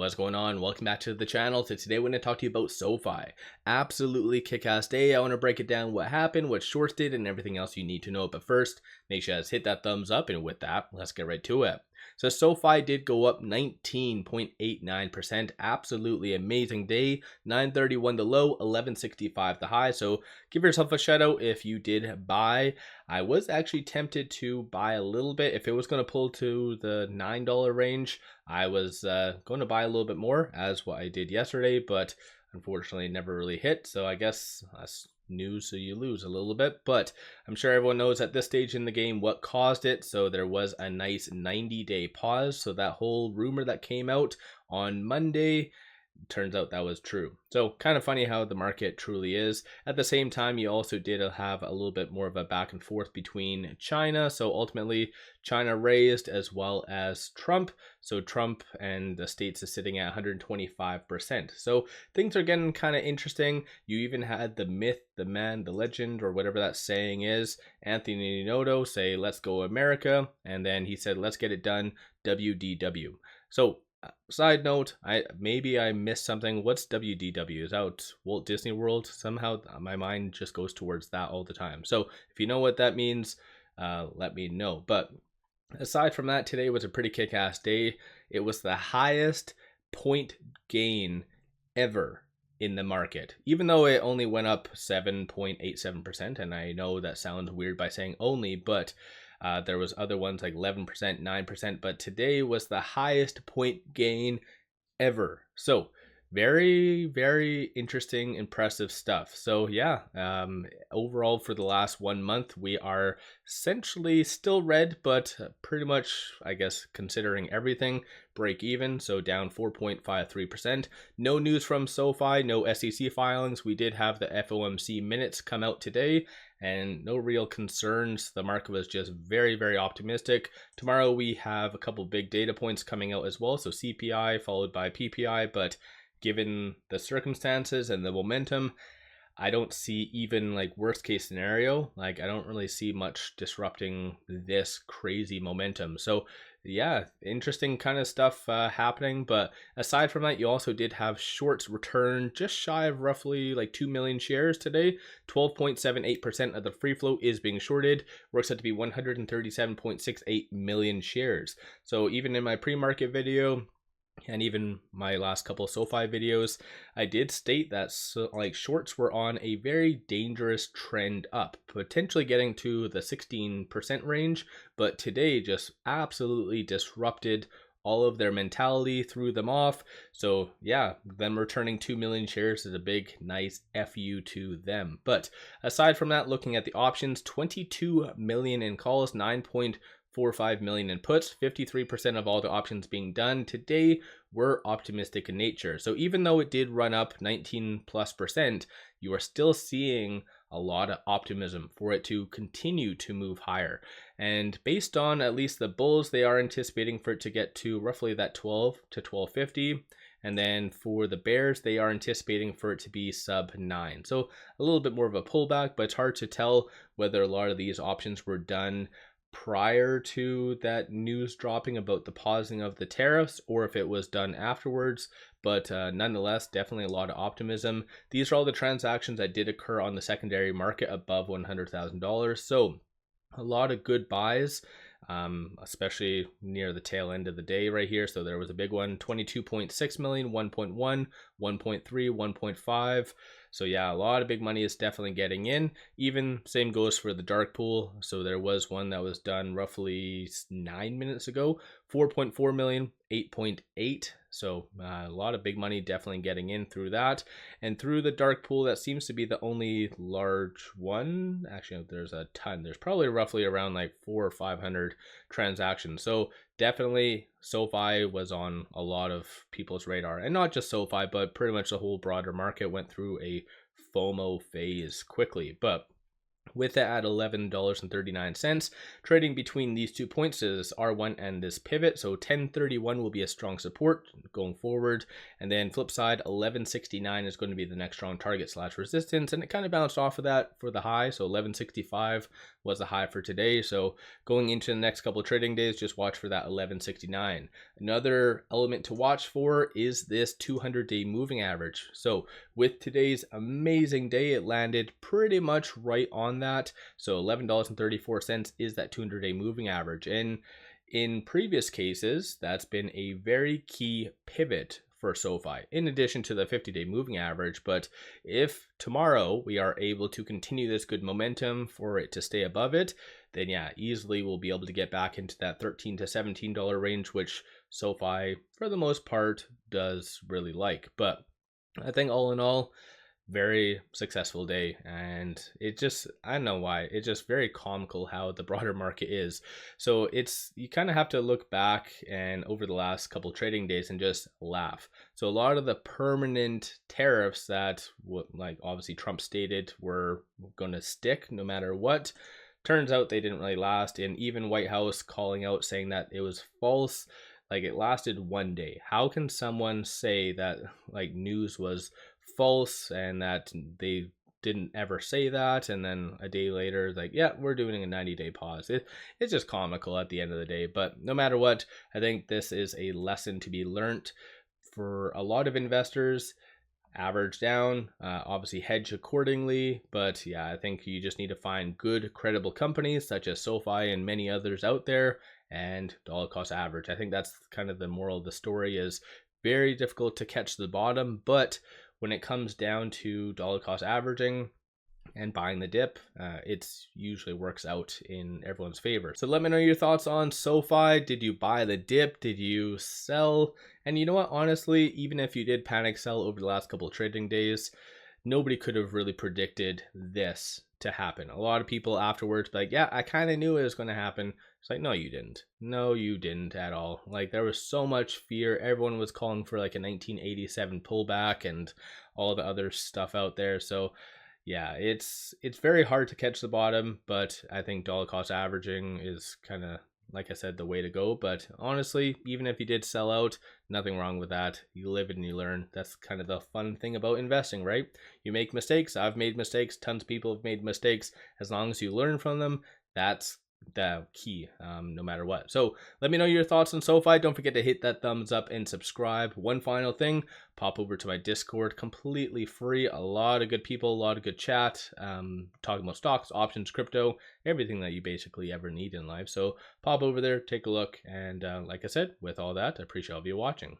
What's going on? Welcome back to the channel. Today we're going to talk to you about SoFi. Absolutely kick-ass day. I want to break it down, what happened, what shorts did, and everything else you need to know. But first, make sure you guys hit that thumbs up, and with that, let's get right to it. So SoFi did go up 19.89%. Absolutely amazing day. 931 the low, 1165 the high. So give yourself a shout out if you did buy. I was actually tempted to buy a little bit. If it was going to pull to the $9 range, I was going to buy a little bit more, as what I did yesterday, but unfortunately it never really hit. So I guess that's news, so you lose a little bit, but I'm sure everyone knows at this stage in the game what caused it. So there was a nice 90-day pause. So that whole rumor that came out on Monday, turns out that was true. So kind of funny how the market truly is. At the same time, you also did have a little bit more of a back and forth between China. So ultimately China raised as well as Trump. So Trump and the States is sitting at 125%. So things are getting kind of interesting. You even had the myth, the man, the legend, or whatever that saying is, Anthony Noto, say, "Let's go America." And then he said, "Let's get it done, WDW." So side note, maybe I missed something. What's WDW? Is that Walt Disney World? Somehow my mind just goes towards that all the time. So if you know what that means, let me know. But aside from that, today was a pretty kick-ass day. It was the highest point gain ever in the market, even though it only went up 7.87%. And I know that sounds weird by saying only, but there was other ones like 11%, 9%, but today was the highest point gain ever. So very, very interesting, impressive stuff. So yeah, overall for the last 1 month, we are essentially still red, but pretty much, I guess, considering everything, break even. So down 4.53%. No news from SoFi, no SEC filings. We did have the FOMC minutes come out today, and no real concerns. The market was just very, very optimistic. Tomorrow we have a couple big data points coming out as well. So CPI followed by PPI, but given the circumstances and the momentum, I don't see even like worst case scenario. Like I don't really see much disrupting this crazy momentum. So yeah, interesting kind of stuff happening. But aside from that, you also did have shorts return just shy of roughly like 2 million shares today. 12.78% of the free float is being shorted. Works out to be 137.68 million shares. So even in my pre-market video, and even my last couple of SoFi videos, I did state that shorts were on a very dangerous trend up, potentially getting to the 16% range, but today just absolutely disrupted all of their mentality, threw them off. So yeah, them returning 2 million shares is a big, nice FU to them. But aside from that, looking at the options, 22 million in calls, 9.45 million in puts, 53% of all the options being done today were optimistic in nature. So even though it did run up 19+%, you are still seeing a lot of optimism for it to continue to move higher. And based on at least the bulls, they are anticipating for it to get to roughly that 12 to 1250. And then for the bears, they are anticipating for it to be sub 9. So a little bit more of a pullback, but it's hard to tell whether a lot of these options were done prior to that news dropping about the pausing of the tariffs or if it was done afterwards. But nonetheless, definitely a lot of optimism. These are all the transactions that did occur on the secondary market above $100,000. So a lot of good buys, especially near the tail end of the day right here. So there was a big one, 22.6 million, 1.1, 1.3, 1.5. So yeah, a lot of big money is definitely getting in. Even same goes for the dark pool. So there was one that was done roughly 9 minutes ago, 4.4 million, 8.8. So a lot of big money definitely getting in through that. And through the dark pool, that seems to be the only large one. Actually, there's a ton. There's probably roughly around like 400 or 500 transactions. So definitely SoFi was on a lot of people's radar, and not just SoFi, but pretty much the whole broader market went through a FOMO phase quickly. But with it at $11.39, trading between these 2 points, is R1 and this pivot. So 1031 will be a strong support going forward, and then flip side 1169 is going to be the next strong target slash resistance, and it kind of bounced off of that for the high. So 1165 was the high for today. So going into the next couple of trading days, just watch for that 1169. Another element to watch for is this 200-day moving average. So with today's amazing day, it landed pretty much right on that. So $11.34 is that 200-day moving average. And in previous cases, that's been a very key pivot for SoFi, in addition to the 50-day moving average. But if tomorrow we are able to continue this good momentum for it to stay above it, then yeah, easily we'll be able to get back into that $13 to $17 range, which SoFi, for the most part, does really like. But I think all in all, very successful day, and it just, I don't know why, it's just very comical how the broader market is. So it's, you kind of have to look back and over the last couple trading days and just laugh. So a lot of the permanent tariffs that like obviously Trump stated were going to stick no matter what, turns out they didn't really last. And even White House calling out saying that it was false, like it lasted one day. How can someone say that like news was false and that they didn't ever say that, and then a day later like, yeah, we're doing a 90-day pause? It's just comical at the end of the day. But no matter what, I think this is a lesson to be learned for a lot of investors. Average down, obviously hedge accordingly, but yeah, I think you just need to find good credible companies such as SoFi and many others out there, and dollar cost average. I think that's kind of the moral of the story. Is very difficult to catch the bottom, but when it comes down to dollar cost averaging and buying the dip, it's usually works out in everyone's favor. So let me know your thoughts on SoFi. Did you buy the dip? Did you sell? And you know what, honestly, even if you did panic sell over the last couple of trading days, nobody could have really predicted this to happen. A lot of people afterwards be like, yeah, I kind of knew it was going to happen. It's like, no, you didn't. No, you didn't at all. Like, there was so much fear. Everyone was calling for like a 1987 pullback and all the other stuff out there. So yeah, it's very hard to catch the bottom, but I think dollar cost averaging is kind of, like I said, the way to go. But honestly, even if you did sell out, nothing wrong with that. You live and you learn. That's kind of the fun thing about investing, right? You make mistakes. I've made mistakes. Tons of people have made mistakes. As long as you learn from them, that's the key, no matter what. So let me know your thoughts on SoFi. Don't forget to hit that thumbs up and subscribe. One final thing, pop over to my Discord, completely free. A lot of good people, a lot of good chat, talking about stocks, options, crypto, everything that you basically ever need in life. So pop over there, take a look, and like I said, with all that, I appreciate all of you watching.